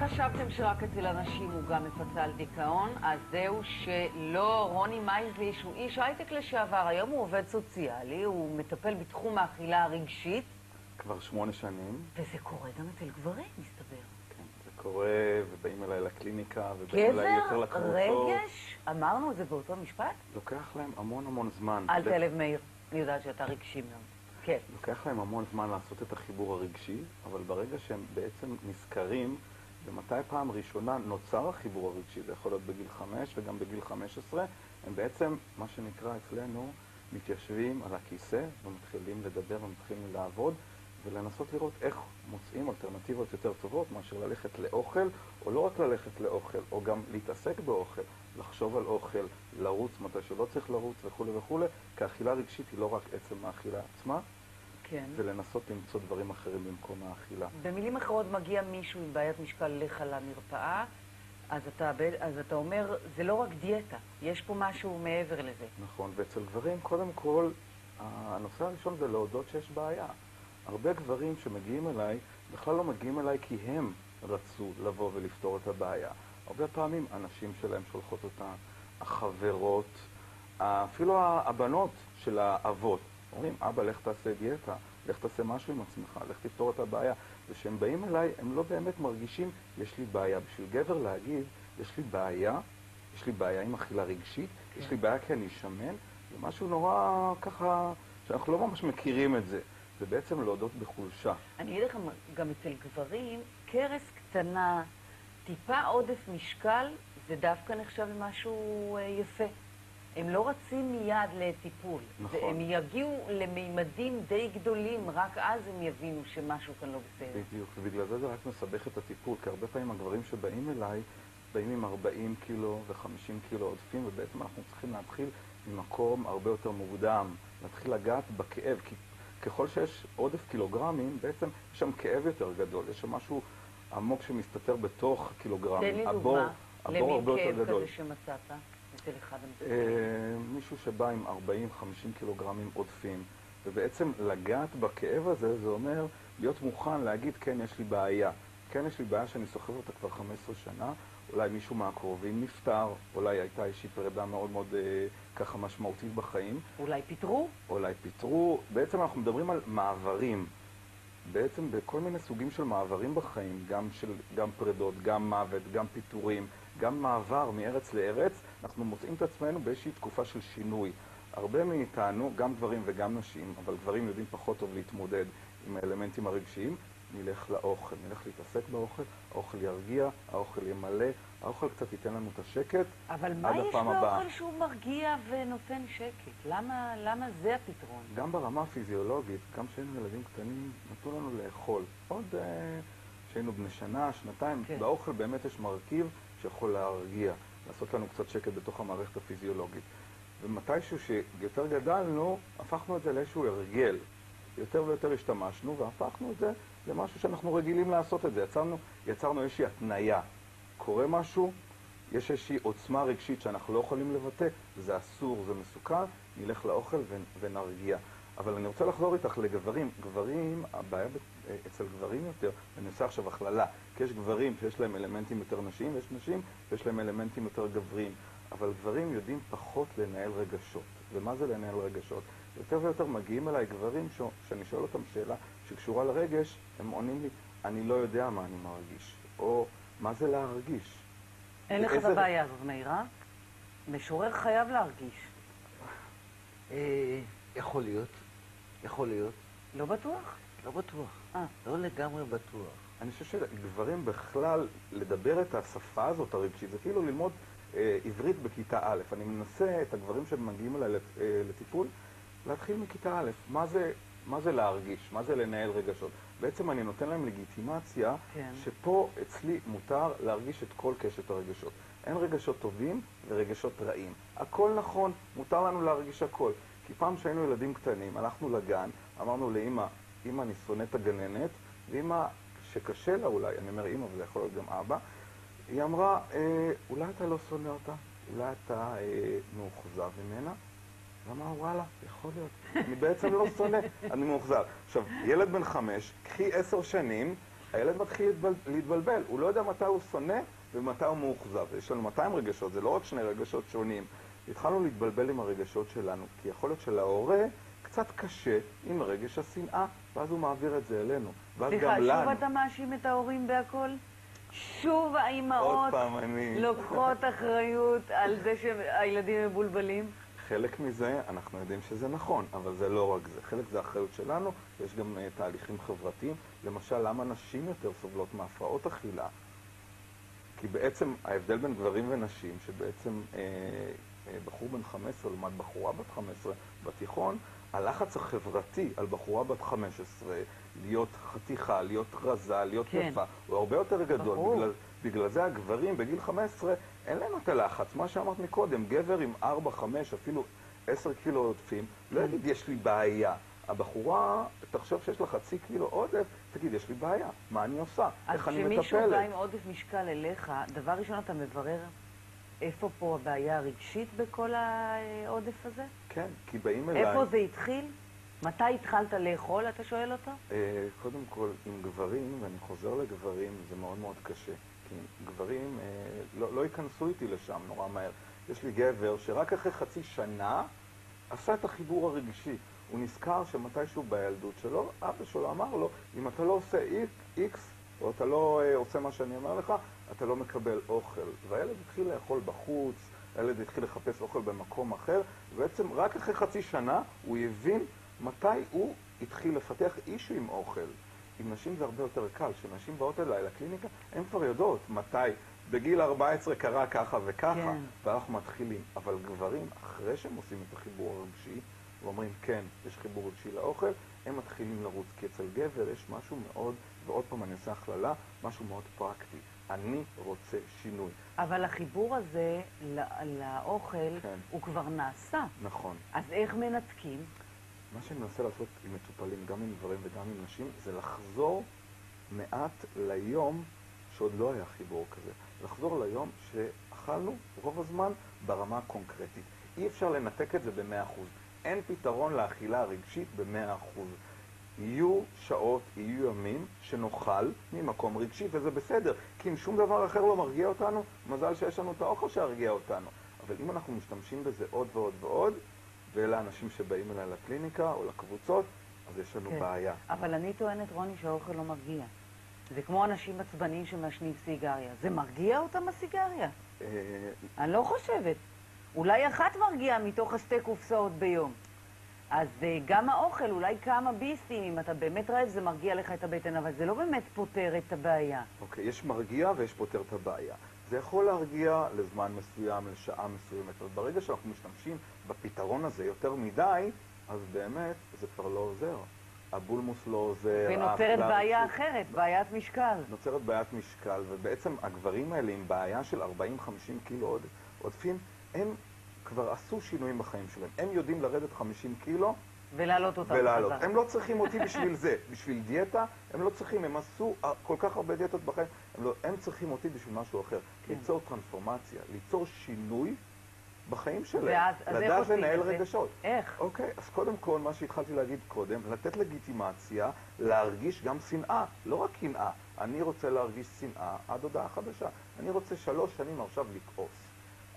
חשבתם שרק אצל אנשים הוא גם מפצה על דיכאון? אז זהו שלא. רוני מייזליש הוא איש הייטק לשעבר, היום הוא עובד סוציאלי, הוא מטפל בתחום האכילה הרגשית. כבר 8 שנים. וזה קורה גם אצל גברים, מסתבר. כן, זה קורה, ובאים אליי לקליניקה, ובאים אליי יותר לקבוצות. גבר, רגש, אמרנו את זה באותו משפט? לוקח להם המון זמן. אל תעלב מאיר, אני יודעת שאתה רגשי מאוד. כן. לוקח להם המון זמן לעשות את החיבור הרגשי, אבל ברגע שהם בעצם נזכרים, ומתי פעם ראשונה נוצר החיבור הרגשי, זה יכול להיות בגיל 5 וגם בגיל 15, הם בעצם, מה שנקרא אצלנו, מתיישבים על הכיסא ומתחילים לדבר ומתחילים לעבוד, ולנסות לראות איך מוצאים אלטרנטיבות יותר טובות מאשר ללכת לאוכל, או לא רק ללכת לאוכל, או גם להתעסק באוכל, לחשוב על אוכל, לרוץ מתי שלא צריך לרוץ וכו' וכו', כי האכילה רגשית היא לא רק עצם האכילה עצמה, כן. ולנסות למצוא דברים אחרים במקום האכילה. במילים אחרות מגיע מישהו עם בעיית משקל לך למרפאה, אז אתה אומר, זה לא רק דיאטה, יש פה משהו מעבר לזה. נכון, ואצל גברים, קודם כל, הנושא הראשון זה להודות שיש בעיה. הרבה גברים שמגיעים אליי, בכלל לא מגיעים אליי כי הם רצו לבוא ולפתור את הבעיה. הרבה פעמים הנשים שלהם שולחות אותם, החברות, אפילו הבנות של האבות. אומרים, אבא, לך תעשה דיאטה, לך תעשה משהו עם עצמך, לך תפתור את הבעיה. וכשהם באים אליי, הם לא באמת מרגישים, יש לי בעיה. בשביל גבר להגיד, יש לי בעיה עם אכילה רגשית, יש לי בעיה כי אני שמן, זה משהו נורא ככה, שאנחנו לא ממש מכירים את זה. זה בעצם להודות בחולשה. אני אגיד לך, גם אצל גברים, קרס קטנה, טיפה עודף משקל, זה דווקא נחשב למשהו יפה. הם לא רצים מיד לטיפול. נכון. הם יגיעו למימדים די גדולים, רק אז הם יבינו שמשהו כאן לא בסדר. בדיוק, ובגלל זה רק מסבך את הטיפול, כי הרבה פעמים הגברים שבאים אליי, באים עם 40 קילו ו50 קילו עודפים, ובעצם אנחנו צריכים להתחיל ממקום הרבה יותר מוקדם, להתחיל לגעת בכאב, כי ככל שיש עודף קילוגרמים, בעצם יש שם כאב יותר גדול, יש שם משהו עמוק שמסתתר בתוך הקילוגרמים. תן לי דוגמה, למין כאב כזה שמצאת אצל אחד המטופלים. מישהו שבא עם 40-50 קילוגרמים עודפים, ובעצם לגעת בכאב הזה, זה אומר להיות מוכן להגיד, כן, יש לי בעיה. כן, יש לי בעיה שאני סוחב אותה כבר 15 שנה, אולי מישהו מהקרובים נפטר, אולי הייתה איזושהי פרידה מאוד ככה משמעותית בחיים. אולי פיטרו? אולי פיטרו. בעצם אנחנו מדברים על מעברים. בעצם בכל מיני סוגים של מעברים בחיים, גם פרידות, גם מוות, גם פיטורים, גם מעבר מארץ לארץ, אנחנו מוצאים את עצמנו באיזושהי תקופה של שינוי. הרבה מאיתנו, גם גברים וגם נשים, אבל גברים יודעים פחות טוב להתמודד עם האלמנטים הרגשיים, נלך לאוכל, נלך להתעסק באוכל, האוכל ירגיע, האוכל ימלא, האוכל קצת ייתן לנו את השקט עד הפעם הבאה. אבל מה יש באוכל שהוא מרגיע ונותן שקט? למה זה הפתרון? גם ברמה הפיזיולוגית, גם כשהיינו ילדים קטנים, נתנו לנו לאכול. עוד כשהיינו בני שנה, שנתיים, כן. באוכל באמת יש מרכיב שיכול להרגיע, לעשות לנו קצת שקט בתוך המערכת הפיזיולוגית. ומתישהו שיותר גדלנו, הפכנו את זה לאיזשהו הרגל. יותר ויותר השתמשנו והפכנו את זה למשהו שאנחנו רגילים לעשות את זה. יצרנו איזושהי התניה. קורה משהו, יש איזושהי עוצמה רגשית שאנחנו לא יכולים לבטא, זה אסור, זה מסוכן, נלך לאוכל ונרגיע. אבל אני רוצה לחזור איתך לגברים. גברים, הבעיה אצל גברים יותר, אני עושה עכשיו הכללה, כי יש גברים שיש להם אלמנטים יותר נשיים, ויש נשים שיש להם אלמנטים יותר גבריים. אבל גברים יודעים פחות לנהל רגשות. ומה זה לנהל רגשות? יותר ויותר מגיעים אליי גברים שאני שואל אותם שאלה שקשורה לרגש, הם עונים לי, אני לא יודע מה אני מרגיש, או מה זה להרגיש. אין לך את הבעיה הזאת, מאירה? משורר חייב להרגיש. יכול להיות. לא בטוח? לא בטוח. לא לגמרי בטוח. אני חושב שגברים בכלל, לדבר את השפה הזאת הרגשית, זה כאילו ללמוד עברית בכיתה א'. אני מנסה את הגברים שמגיעים אליי לטיפול, להתחיל מכיתה א', מה זה להרגיש, מה זה לנהל רגשות. בעצם אני נותן להם לגיטימציה, כן. שפה אצלי מותר להרגיש את כל קשת הרגשות. אין רגשות טובים ורגשות רעים. הכל נכון, מותר לנו להרגיש הכל. כי פעם שהיינו ילדים קטנים, הלכנו לגן, אמרנו לאמא, אמא אני שונא את הגננת, ואמא שקשה לה אולי, אני אומר אמא וזה יכול להיות גם אבא, היא אמרה, אולי אתה לא שונא אותה, אולי אתה מאוכזב ממנה. ואמרה, וואלה, יכול להיות. אני בעצם לא שונא, אני מאוכזב. עכשיו, ילד בן 5, קחי 10 שנים, הילד מתחיל להתבלבל, הוא לא יודע מתי הוא שונא ומתי הוא מאוכזב. יש לנו 200 רגשות, זה לא רק שני רגשות שונים. התחלנו להתבלבל עם הרגשות שלנו, כי יכול להיות שלהורה קצת קשה עם רגש השנאה, ואז הוא מעביר את זה אלינו. ואז גם לנו. סליחה, שוב אתה מאשים את ההורים בהכל? שוב האימהות לוקחות אחריות על זה שהילדים מבולבלים? חלק מזה אנחנו יודעים שזה נכון, אבל זה לא רק זה. חלק זה האחריות שלנו, ויש גם תהליכים חברתיים. למשל, למה נשים יותר סובלות מהפרעות אכילה? כי בעצם ההבדל בין גברים ונשים, שבעצם בחור בן 15 לעומת בחורה בת 15 בתיכון, הלחץ החברתי על בחורה בת 15, להיות חתיכה, להיות רזה, להיות יפה, הוא הרבה יותר גדול. בגלל זה הגברים בגיל 15 אין להם את הלחץ. מה שאמרת מקודם, גבר עם 4, 5, אפילו 10 קילו עודפים, לא יגיד יש לי בעיה. הבחורה, תחשוב שיש לה חצי קילו עודף, תגיד יש לי בעיה, מה אני עושה? איך אני מטפלת? אז כשמישהו בא עם עודף משקל אליך, דבר ראשון אתה מברר איפה פה הבעיה הרגשית בכל העודף הזה? כן, כי באים אליי... איפה זה התחיל? מתי התחלת לאכול, אתה שואל אותו? קודם כל, עם גברים, ואני חוזר לגברים, זה מאוד מאוד קשה. כי גברים לא ייכנסו איתי לשם נורא מהר. יש לי גבר שרק אחרי חצי שנה עשה את החיבור הרגשי. הוא נזכר שמתישהו בילדות שלו, אבא שלו אמר לו, אם אתה לא עושה X, או אתה לא עושה מה שאני אומר לך, אתה לא מקבל אוכל. והילד התחיל לאכול בחוץ, הילד התחיל לחפש אוכל במקום אחר, ובעצם רק אחרי חצי שנה הוא הבין מתי הוא התחיל לפתח אישו עם אוכל. עם נשים זה הרבה יותר קל, כשנשים באות אליי לקליניקה, הן כבר יודעות מתי, בגיל 14 קרה ככה וככה, כן. ואנחנו מתחילים. אבל גברים, אחרי שהם עושים את החיבור הרגשי, ואומרים כן, יש חיבור רגשי לאוכל, הם מתחילים לרוץ. כי אצל גבר יש משהו מאוד, ועוד פעם אני עושה הכללה, משהו מאוד פרקטי. אני רוצה שינוי. אבל החיבור הזה לאוכל, כן. הוא כבר נעשה. נכון. אז איך מנתקים? מה שאני מנסה לעשות עם מטופלים, גם עם גברים וגם עם נשים, זה לחזור מעט ליום שעוד לא היה חיבור כזה. לחזור ליום שאכלנו רוב הזמן ברמה הקונקרטית. אי אפשר לנתק את זה ב-100%. אין פתרון לאכילה הרגשית ב-100%. יהיו שעות, יהיו ימים שנאכל ממקום רגשי, וזה בסדר. כי אם שום דבר אחר לא מרגיע אותנו, מזל שיש לנו את האוכל שהרגיע אותנו. אבל אם אנחנו משתמשים בזה עוד ועוד ועוד, ואלה האנשים שבאים אליי לקליניקה או לקבוצות, אז יש לנו בעיה. אבל אני טוענת, רוני, שהאוכל לא מרגיע. זה כמו אנשים עצבניים שמעשנים סיגריה. זה מרגיע אותם הסיגריה? אני לא חושבת. אולי אחת מרגיעה מתוך 2 קופסאות ביום. אז גם האוכל, אולי כמה ביסים, אם אתה באמת רעב, זה מרגיע לך את הבטן, אבל זה לא באמת פותר את הבעיה. אוקיי, יש מרגיע ויש פותר את הבעיה. זה יכול להרגיע לזמן מסוים, לשעה מסוימת, אבל ברגע שאנחנו משתמשים בפתרון הזה יותר מדי, אז באמת זה כבר לא עוזר. הבולמוס לא עוזר. ונוצרת בעיה אחרת, בעיית משקל. נוצרת בעיית משקל, ובעצם הגברים האלה עם בעיה של 40-50 קילו עודפים, הם כבר עשו שינויים בחיים שלהם. הם יודעים לרדת 50 קילו ולהעלות אותם. הם לא צריכים אותי בשביל זה. בשביל דיאטה, הם לא צריכים, הם עשו כל כך הרבה דיאטות בחיים. הם צריכים אותי בשביל משהו אחר. ליצור טרנספורמציה, ליצור שינוי בחיים שלהם. לדעת לנהל רגשות. איך? אוקיי, אז קודם כל, מה שהתחלתי להגיד קודם, לתת לגיטימציה, להרגיש גם שנאה, לא רק קנאה. אני רוצה להרגיש שנאה עד הודעה חדשה. אני רוצה 3 שנים עכשיו לכעוס.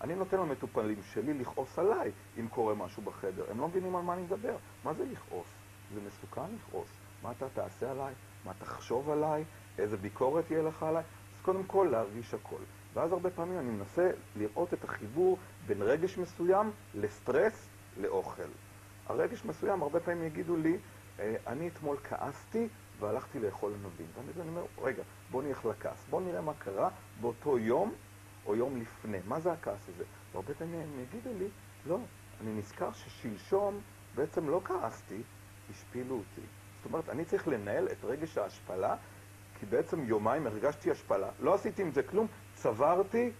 אני נותן למטופלים שלי לכעוס עליי אם קורה משהו בחדר. הם לא מבינים על מה אני מדבר. מה זה לכעוס? זה מסוכן לכעוס. מה אתה תעשה עליי? מה תחשוב עליי? איזה ביקורת יהיה לך עליי? אז קודם כל להרגיש הכל. ואז הרבה פעמים אני מנסה לראות את החיבור בין רגש מסוים לסטרס לאוכל. הרגש מסוים, הרבה פעמים יגידו לי, אני אתמול כעסתי והלכתי לאכול ענבים. ואני אומר, רגע, בוא נלך לכעס. בוא נראה מה קרה באותו יום או יום לפני. מה זה הכעס הזה? והרבה פעמים הם יגידו לי, לא, אני נזכר ששלשום בעצם לא כעסתי, השפילו אותי. זאת אומרת, אני צריך לנהל את רגש ההשפלה, כי בעצם יומיים הרגשתי השפלה. לא עשיתי עם זה כלום, צברתי,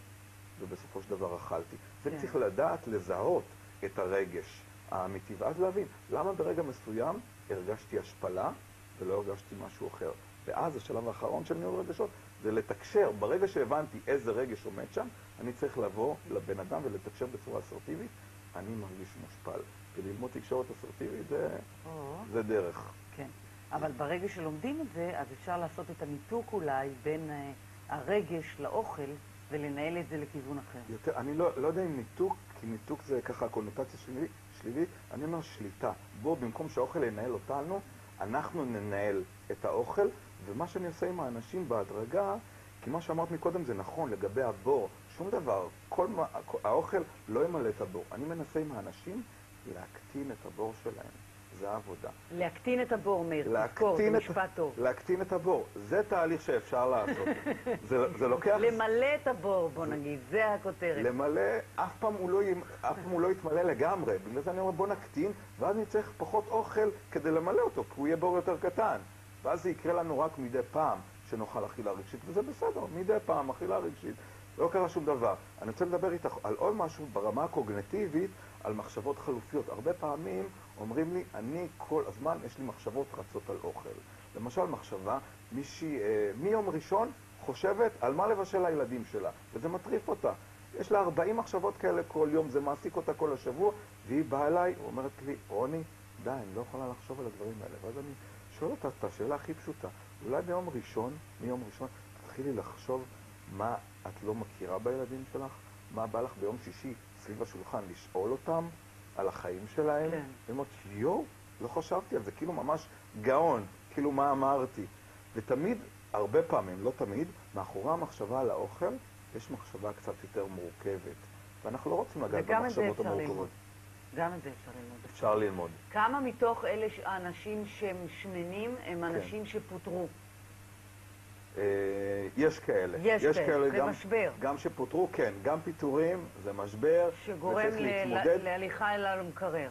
ובסופו של דבר אכלתי. זה צריך לדעת, לזהות את הרגש האמיתי, ואז להבין, למה ברגע מסוים הרגשתי השפלה ולא הרגשתי משהו אחר. ואז השלב האחרון של ניהול רגשות זה לתקשר. ברגע שהבנתי איזה רגש עומד שם, אני צריך לבוא לבן אדם ולתקשר בצורה אסרטיבית, אני מרגיש מושפל. וללמוד תקשורת אסרטיבית זה דרך. כן. אבל ברגע שלומדים את זה, אז אפשר לעשות את הניתוק אולי בין הרגש לאוכל ולנהל את זה לכיוון אחר. אני לא יודע אם ניתוק, כי ניתוק זה ככה קונוטציה שלילית, אני אומר שליטה. בוא, במקום שהאוכל ינהל אותנו, אנחנו ננהל את האוכל, ומה שאני עושה עם האנשים בהדרגה, כי מה שאמרת מקודם זה נכון לגבי הבור, שום דבר, האוכל לא ימלא את הבור. אני מנסה עם האנשים להקטין את הבור שלהם. זה העבודה. להקטין את הבור, מאיר, תזכור, זה משפט טוב. להקטין את הבור, זה תהליך שאפשר לעשות. זה לוקח... למלא את הבור, בוא נגיד, זה הכותרת. למלא, אף פעם הוא לא יתמלא לגמרי. בגלל זה אני אומר, בוא נקטין, ואז נצטרך פחות אוכל כדי למלא אותו, כי הוא יהיה בור יותר קטן. ואז זה יקרה לנו רק מדי פעם שנאכל אכילה רגשית, וזה בסדר, מדי פעם אכילה רגשית. לא קרה שום דבר. אני רוצה לדבר איתך על עוד משהו ברמה הקוגניטיבית, על מחשבות חלופיות. הרבה פעמים אומרים לי, אני כל הזמן, יש לי מחשבות רצות על אוכל. למשל, מחשבה, מישהי מיום ראשון חושבת על מה לבשל לילדים שלה, וזה מטריף אותה. יש לה 40 מחשבות כאלה כל יום, זה מעסיק אותה כל השבוע, והיא באה אליי, אומרת לי, רוני, די, אני לא יכולה לחשוב על הדברים האלה. ואז אני שואל אותה את השאלה הכי פשוטה. אולי מיום ראשון, תתחילי לחשוב מה את לא מכירה בילדים שלך, מה בא לך ביום שישי סביב השולחן, לשאול אותם על החיים שלהם. כן. ואומרת, לא חשבתי על זה, כאילו ממש גאון, כאילו מה אמרתי. ותמיד, הרבה פעמים, לא תמיד, מאחורי המחשבה על האוכל, יש מחשבה קצת יותר מורכבת. ואנחנו לא רוצים לגעת במחשבות המורכבות. גם את זה אפשר ללמוד. אפשר ללמוד. כמה מתוך אלה האנשים שהם שמנים הם אנשים שפוטרו? יש כאלה. יש כאלה, זה משבר. גם שפוטרו, כן. גם פיטורים, זה משבר. שגורם להליכה אל המקרר.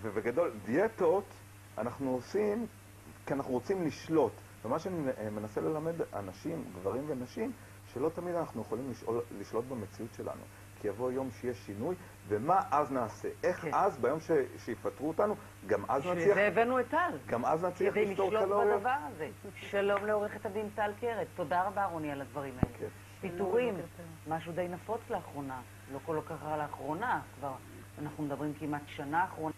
ובגדול, דיאטות אנחנו עושים כי אנחנו רוצים לשלוט. ומה שאני מנסה ללמד אנשים, גברים ונשים, שלא תמיד אנחנו יכולים לשלוט במציאות שלנו. כי יבוא יום שיהיה שינוי, ומה אז נעשה? איך אז, ביום שיפטרו אותנו, גם אז נצליח... בשביל זה הבאנו את טל. גם אז נצליח לפתור קלוריות. כדי לשלוט בדבר הזה. שלום לעורכת הדין טל קרת. תודה רבה, רוני, על הדברים האלה. פיטורים, משהו די נפוץ לאחרונה. לא כל כך רע לאחרונה, כבר אנחנו מדברים כמעט שנה אחרונה.